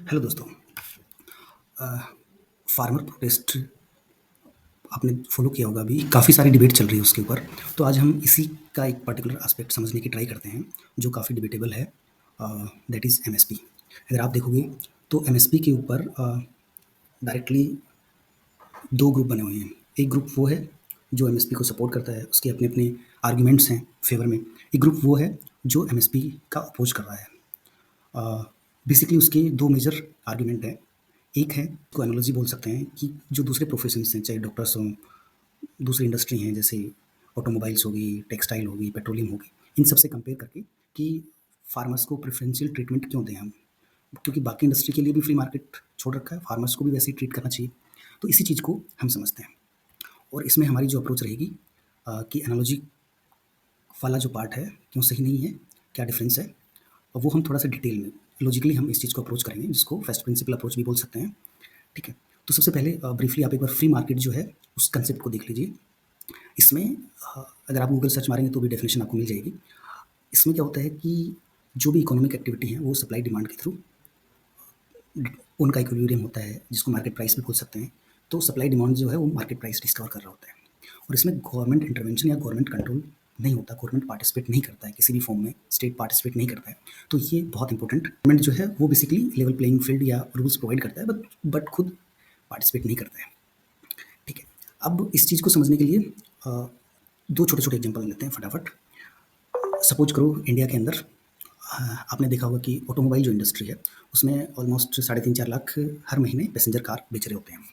Hello दोस्तों। Farmer protest आपने follow किया होगा, अभी काफ़ी सारी डिबेट चल रही है उसके ऊपर। तो आज हम इसी का एक पर्टिकुलर एस्पेक्ट समझने की ट्राई करते हैं जो काफ़ी डिबेटेबल है, दैट इज़ एमएसपी। अगर आप देखोगे तो एमएसपी के ऊपर डायरेक्टली दो ग्रुप बने हुए हैं। एक ग्रुप वो है जो एमएसपी को सपोर्ट करता है, उसके अपने अपने आर्ग्यूमेंट्स हैं फेवर में। एक ग्रुप वो है जो एमएसपी का अपोज कर रहा है। बेसिकली उसके दो मेजर आर्ग्यूमेंट हैं। एक है को एनालॉजी बोल सकते हैं कि जो दूसरे प्रोफेशंस हैं, चाहे डॉक्टर्स हों, दूसरी इंडस्ट्री हैं जैसे ऑटोमोबाइल्स होगी, टेक्सटाइल होगी, पेट्रोलियम होगी, इन सब से कंपेयर करके कि फार्मर्स को प्रेफरेंशियल ट्रीटमेंट क्यों दें हम, क्योंकि बाकी इंडस्ट्री के लिए भी फ्री मार्केट छोड़ रखा है, फार्मर्स को भी वैसे ही ट्रीट करना चाहिए। तो इसी चीज़ को हम समझते हैं और इसमें हमारी जो अप्रोच रहेगी कि एनालॉजी वाला जो पार्ट है क्यों सही नहीं है, क्या डिफरेंस है, और वो हम थोड़ा सा डिटेल में लॉजिकली हम इस चीज़ को अप्रोच करेंगे, जिसको फर्स्ट प्रिंसिपल अप्रोच भी बोल सकते हैं। ठीक है। तो सबसे पहले ब्रीफली आप एक बार फ्री मार्केट जो है उस कंसेप्ट को देख लीजिए। इसमें अगर आप गूगल सर्च मारेंगे तो भी डेफिनेशन आपको मिल जाएगी। इसमें क्या होता है कि जो भी इकोनॉमिक एक्टिविटी है वो सप्लाई डिमांड के थ्रू उनका इक्विलिब्रियम होता है, जिसको मार्केट प्राइस भी बोल सकते हैं। तो सप्लाई डिमांड जो है वो मार्केट प्राइस डिस्कवर कर रहा होता है और इसमें गवर्नमेंट इंटरवेंशन या गवर्नमेंट कंट्रोल नहीं होता, गवर्नमेंट पार्टिसिपेट नहीं करता है किसी भी फॉर्म में, स्टेट पार्टिसिपेट नहीं करता है। तो ये बहुत इंपॉर्टेंट, गवर्नमेंट जो है वो बेसिकली लेवल प्लेइंग फील्ड या रूल्स प्रोवाइड करता है, बट खुद पार्टिसिपेट नहीं करता है। ठीक है। अब इस चीज़ को समझने के लिए दो छोटे छोटे एग्जाम्पल लेते हैं फटाफट। सपोज करो इंडिया के अंदर आपने देखा होगा कि ऑटोमोबाइल जो इंडस्ट्री है उसमें ऑलमोस्ट 3.5-4 लाख हर महीने पैसेंजर कार बेच रहे होते हैं।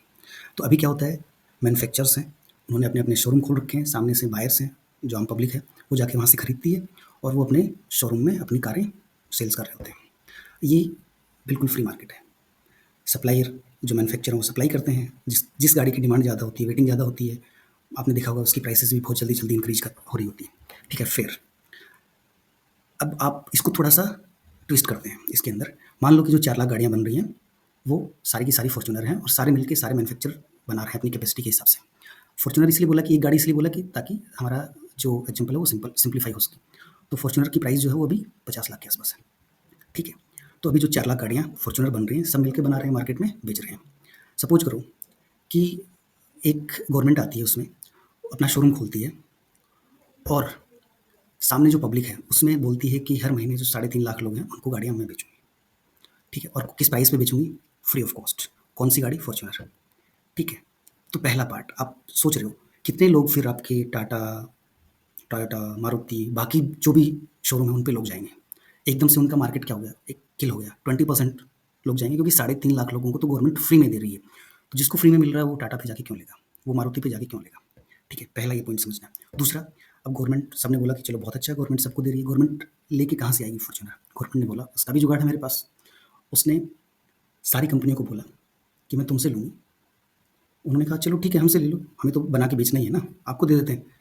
तो अभी क्या होता है, मैन्युफैक्चरर्स हैं, उन्होंने अपने अपने शोरूम खोल रखे हैं, सामने से बायर्स हैं जो आम पब्लिक है वो जाके वहाँ से खरीदती है और वो अपने शोरूम में अपनी कारें सेल्स कर रहे होते हैं। ये बिल्कुल फ्री मार्केट है। सप्लायर जो मैन्युफैक्चर है वो सप्लाई करते हैं, जिस जिस गाड़ी की डिमांड ज़्यादा होती है, वेटिंग ज़्यादा होती है, आपने देखा होगा उसकी प्राइसेस भी बहुत जल्दी जल्दी इंक्रीज हो रही होती है। ठीक है। फिर अब आप इसको थोड़ा-सा ट्विस्ट करते हैं इसके अंदर। मान लो कि जो 4 लाख गाड़ियाँ बन रही हैं, वो सारी की सारी फॉर्च्यूनर हैं और सारे मिलके सारे मैन्युफैक्चरर बना रहे हैं अपनी कैपेसिटी के हिसाब से। फॉर्च्यूनर इसलिए बोला कि एक गाड़ी इसलिए बोला कि ताकि हमारा जो एग्ज़ाम्पल है वो सिम्प्लीफाई हो सके। तो फॉर्च्यूनर की प्राइस जो है वो अभी 50 लाख के आस-पास है। ठीक है। तो अभी जो 4 लाख गाड़ियाँ फॉर्च्यूनर बन रही हैं, सब मिलके बना रहे हैं, मार्केट में बेच रहे हैं। सपोज़ करो कि एक गवर्नमेंट आती है उसमें, अपना शोरूम खोलती है और सामने जो पब्लिक है उसमें बोलती है कि हर महीने जो 3.5 लाख लोग हैं उनको गाड़ियाँ मैं बेचूँगी। ठीक है। और किस प्राइस पे बेचूँगी? Free of cost. कौन सी गाड़ी? फॉर्च्यूनर। ठीक है। तो पहला पार्ट आप सोच रहे हो कितने लोग फिर आपके टाटा, टोयोटा, मारुति, बाकी जो भी शोरूम है उन पे लोग जाएँगे। एकदम से उनका मार्केट क्या हो गया? एक किल हो गया। 20% लोग जाएँगे क्योंकि 3.5 लाख लोगों को तो गवर्नमेंट फ्री में दे रही है। तो जिसको फ्री में मिल रहा है वो टाटा पे जाके क्यों लेगा? वो मारुति पे जाके क्यों लेगा? ठीक है। पहला ये पॉइंट समझना है। दूसरा, अब गवर्नमेंट, सबने बोला कि चलो बहुत अच्छा है, गवर्नमेंट सबको दे रही है, गवर्नमेंट लेके कहाँ से आएगी फॉर्च्यूनर? गवर्नमेंट ने बोला उसका भी जुगाड़ है मेरे पास। उसने सारी कंपनियों को बोला कि मैं तुमसे लूँगी। उन्होंने कहा चलो ठीक है हमसे ले लो, हमें तो बना के बेचना ही है ना, आपको दे देते हैं।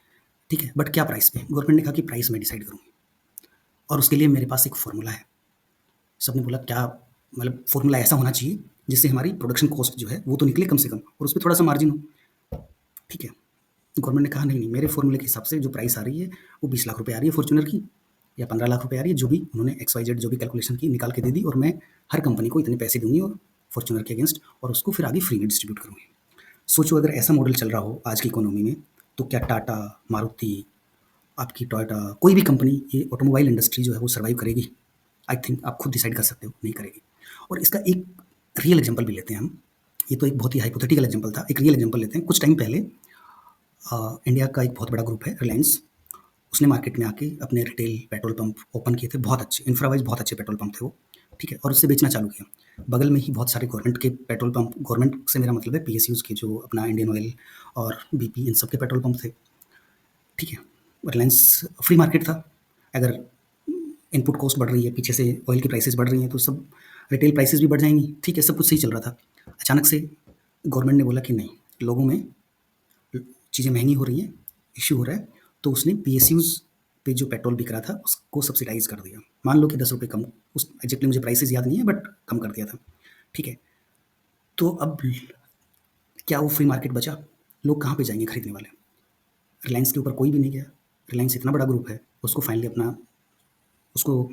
ठीक है, बट क्या प्राइस पे? गवर्नमेंट ने कहा कि प्राइस मैं डिसाइड करूँगी और उसके लिए मेरे पास एक फ़ॉर्मूला है। सबने बोला क्या, मतलब फ़ॉर्मूला ऐसा होना चाहिए जिससे हमारी प्रोडक्शन कॉस्ट जो है वो तो निकले कम से कम और उसपे थोड़ा-सा मार्जिन हो। ठीक है। गवर्नमेंट ने कहा नहीं, नहीं, मेरे फ़ॉर्मूले के हिसाब से जो प्राइस आ रही है वो 20 लाख रुपए आ रही है फॉर्च्यूनर की, या 15 लाख रुपए आ रही है, जो भी उन्होंने एक्स वाई जेड जो भी कैलकुलेशन की निकाल के दे दी, और मैं हर कंपनी को इतने पैसे दूँगी और फॉर्च्यूनर के अगेंस्ट, और उसको फिर आगे फ्री में डिस्ट्रीब्यूट करूँगी। सोचो अगर ऐसा मॉडल चल रहा हो आज की इकोनॉमी में, तो क्या टाटा, मारुति, आपकी टोयोटा, कोई भी कंपनी, ये ऑटोमोबाइल इंडस्ट्री जो है वो सर्वाइव करेगी? आई थिंक आप खुद डिसाइड कर सकते हो, नहीं करेगी। और इसका एक रियल एग्जांपल भी लेते हैं हम। ये तो एक बहुत ही हाइपोथेटिकल एग्जांपल था, एक रियल एग्जांपल लेते हैं। कुछ टाइम पहले इंडिया का एक बहुत बड़ा ग्रुप है रिलायंस, उसने मार्केट में आके अपने रिटेल पेट्रोल पंप ओपन किए थे, बहुत अच्छे, इंफ्रा वाइज बहुत अच्छे पेट्रोल पंप थे वो। ठीक है। और उससे बेचना चालू किया। बगल में ही बहुत सारे गवर्नमेंट के पेट्रोल पंप, गवर्नमेंट से मेरा मतलब है पीएसयूज़ के, जो अपना इंडियन ऑयल और बीपी, इन सब के पेट्रोल पंप थे। ठीक है। रिलायंस फ्री मार्केट था। अगर इनपुट कॉस्ट बढ़ रही है, पीछे से ऑयल की प्राइसेस बढ़ रही हैं, तो सब रिटेल प्राइसेस भी बढ़ जाएँगी। ठीक है, सब कुछ सही चल रहा था। अचानक से गवर्नमेंट ने बोला कि नहीं, लोगों में चीज़ें महँगी हो रही हैं, इश्यू हो रहा है, तो उसने पीएसयूज़ पे जो पेट्रोल बिक रहा था उसको सब्सिडाइज़ कर दिया। मान लो कि ₹10 कम, उस एग्ज़ैक्टली मुझे प्राइसेस याद नहीं है, बट कम कर दिया था। ठीक है। तो अब क्या वो फ्री मार्केट बचा? लोग कहाँ पे जाएँगे खरीदने वाले? रिलायंस के ऊपर कोई भी नहीं गया। रिलायंस इतना बड़ा ग्रुप है, उसको फाइनली अपना, उसको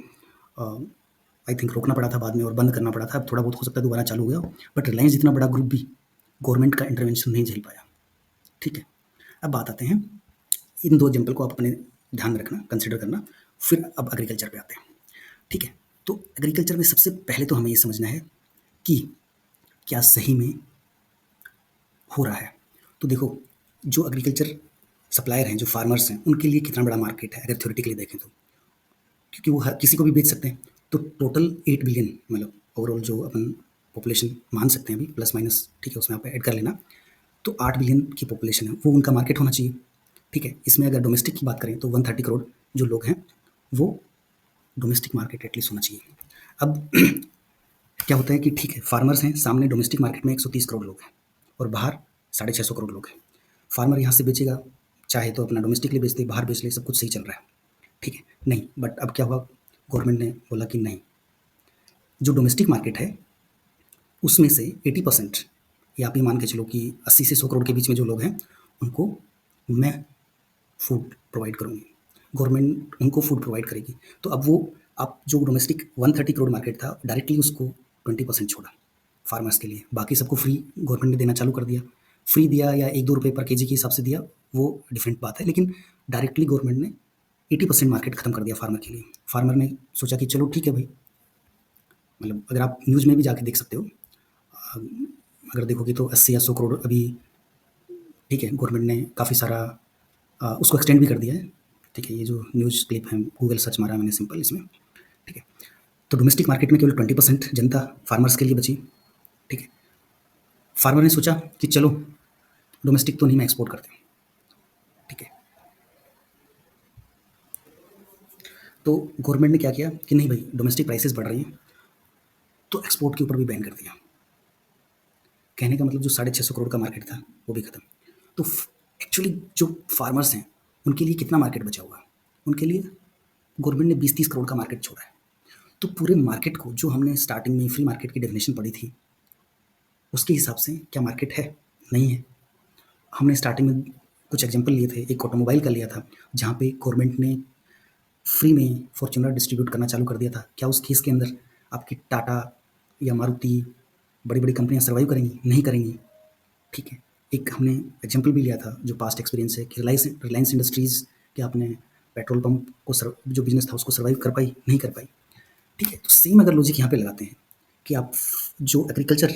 आई आई थिंक रोकना पड़ा था बाद में और बंद करना पड़ा था। अब थोड़ा बहुत हो सकता है दोबारा चालू हो गया हो, बट रिलायंस जितना बड़ा ग्रुप भी गवर्नमेंट का इंटरवेंशन नहीं झेल पाया। ठीक है, अब बात आते हैं, इन 2 एग्ज़ाम्पल को आप अपने ध्यान में रखना, कंसिडर करना, फिर अब एग्रीकल्चर पे आते हैं। ठीक है, तो एग्रीकल्चर में सबसे पहले तो हमें ये समझना है कि क्या सही में हो रहा है। तो देखो, जो एग्रीकल्चर सप्लायर हैं, जो फार्मर्स हैं, उनके लिए कितना बड़ा मार्केट है अगर थ्योरेटिकली देखें तो, क्योंकि वो हर किसी को भी बेच सकते हैं। तो टोटल 8 बिलियन, मतलब ओवरऑल जो अपन पॉपुलेशन मान सकते हैं अभी, प्लस माइनस, ठीक है, उसमें आप ऐड कर लेना, तो 8 बिलियन की पॉपुलेशन है, वो उनका मार्केट होना चाहिए। ठीक है, इसमें अगर डोमेस्टिक की बात करें तो 130 करोड़ जो लोग हैं, वो डोमेस्टिक मार्केट एटलीस्ट होना चाहिए। अब क्या होता है कि ठीक है, फार्मर्स हैं, सामने डोमेस्टिक मार्केट में 130 करोड़ लोग हैं और बाहर 650 करोड़ लोग हैं। फार्मर यहाँ से बेचेगा, चाहे तो अपना डोमेस्टिकली बेच दे, बाहर बेच ले, सब कुछ सही चल रहा है। ठीक है, नहीं, बट अब क्या हुआ, गवर्नमेंट ने बोला कि नहीं, जो डोमेस्टिक मार्केट है उसमें से 80%, या आप ये मान के चलो कि 80 से 100 करोड़ के बीच में जो लोग हैं, उनको मैं फूड प्रोवाइड करूँगी, गवर्नमेंट उनको फूड प्रोवाइड करेगी। तो अब वो, आप जो डोमेस्टिक 130 करोड़ मार्केट था, डायरेक्टली उसको 20% छोड़ा फार्मर्स के लिए, बाकी सबको फ्री गवर्नमेंट ने देना चालू कर दिया। फ्री दिया या 1-2 रुपये पर केजी के हिसाब से दिया, वो डिफरेंट बात है, लेकिन डायरेक्टली गवर्नमेंट ने 80% मार्केट खत्म कर दिया फार्मर के लिए। फार्मर ने सोचा कि चलो ठीक है भाई, मतलब अगर आप न्यूज़ में भी जाके देख सकते हो, अगर देखोगे तो 80 या 100 करोड़ अभी, ठीक है, गवर्नमेंट ने काफ़ी सारा उसको एक्सटेंड भी कर दिया है। ठीक है, ये जो न्यूज़ क्लिप है, गूगल सर्च मारा मैंने सिंपल इसमें। ठीक है, तो डोमेस्टिक मार्केट में केवल 20% जनता फार्मर्स के लिए बची। ठीक है, फार्मर ने सोचा कि चलो डोमेस्टिक तो नहीं, मैं एक्सपोर्ट करते हैं। ठीक है, तो गवर्नमेंट ने क्या किया कि नहीं भाई, डोमेस्टिक प्राइसेस बढ़ रही हैं, तो एक्सपोर्ट के ऊपर भी बैन कर दिया। कहने का मतलब जो 650 करोड़ का मार्केट था, वो भी खत्म। तो एक्चुअली जो फार्मर्स हैं, उनके लिए कितना मार्केट बचा हुआ है? उनके लिए गवर्नमेंट ने 20-30 करोड़ का मार्केट छोड़ा है। तो पूरे मार्केट को, जो हमने स्टार्टिंग में फ्री मार्केट की डेफिनेशन पढ़ी थी, उसके हिसाब से क्या मार्केट है? नहीं है। हमने स्टार्टिंग में कुछ एग्जांपल लिए थे, एक ऑटोमोबाइल का लिया था, जहाँ पे गवर्नमेंट ने फ्री में फॉर्च्यूनर डिस्ट्रीब्यूट करना चालू कर दिया था। क्या उस केस के अंदर आपकी टाटा या मारुति, बड़ी-बड़ी कंपनियाँ सर्वाइव करेंगी? नहीं करेंगी। ठीक है, एक हमने एग्जांपल भी लिया था जो पास्ट एक्सपीरियंस है, कि रिलायंस रिलायंस इंडस्ट्रीज़, क्या आपने पेट्रोल पंप को जो बिज़नेस था उसको सर्वाइव कर पाई? नहीं कर पाई। ठीक है, तो सेम अगर लॉजिक यहाँ पे लगाते हैं कि आप जो एग्रीकल्चर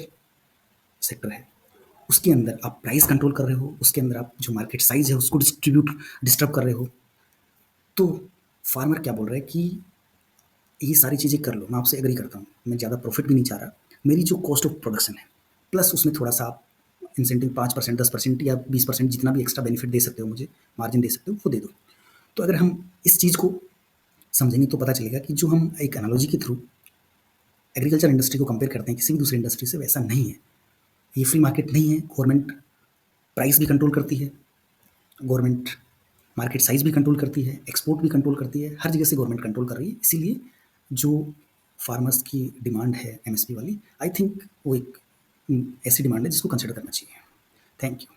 सेक्टर है, उसके अंदर आप प्राइस कंट्रोल कर रहे हो, उसके अंदर आप जो मार्केट साइज़ है उसको डिस्टर्ब कर रहे हो, तो फार्मर क्या बोल रहा है कि ये सारी चीज़ें कर लो, मैं आपसे एग्री करता हूँ, मैं ज़्यादा प्रॉफिट भी नहीं चाह रहा, मेरी जो कॉस्ट ऑफ प्रोडक्शन है, प्लस उसमें थोड़ा-सा आप इंसेंटिव 5%, 10% या 20% जितना भी एक्स्ट्रा बेनिफिट दे सकते हो मुझे, मार्जिन दे सकते हो, वो दे दो। तो अगर हम इस चीज़ को समझेंगे तो पता चलेगा कि जो हम एक एनालॉजी के थ्रू एग्रीकल्चर इंडस्ट्री को कंपेयर करते हैं किसी भी दूसरी इंडस्ट्री से, वैसा नहीं है। ये फ्री मार्केट नहीं है, गवर्नमेंट प्राइस भी कंट्रोल करती है, गवर्नमेंट मार्केट साइज़ भी कंट्रोल करती है, एक्सपोर्ट भी कंट्रोल करती है, हर जगह से गवर्नमेंट कंट्रोल कर रही है। इसीलिए जो फार्मर्स की डिमांड है एमएसपी वाली, आई थिंक वो एक ऐसी डिमांड है जिसको कंसिडर करना चाहिए। Thank you.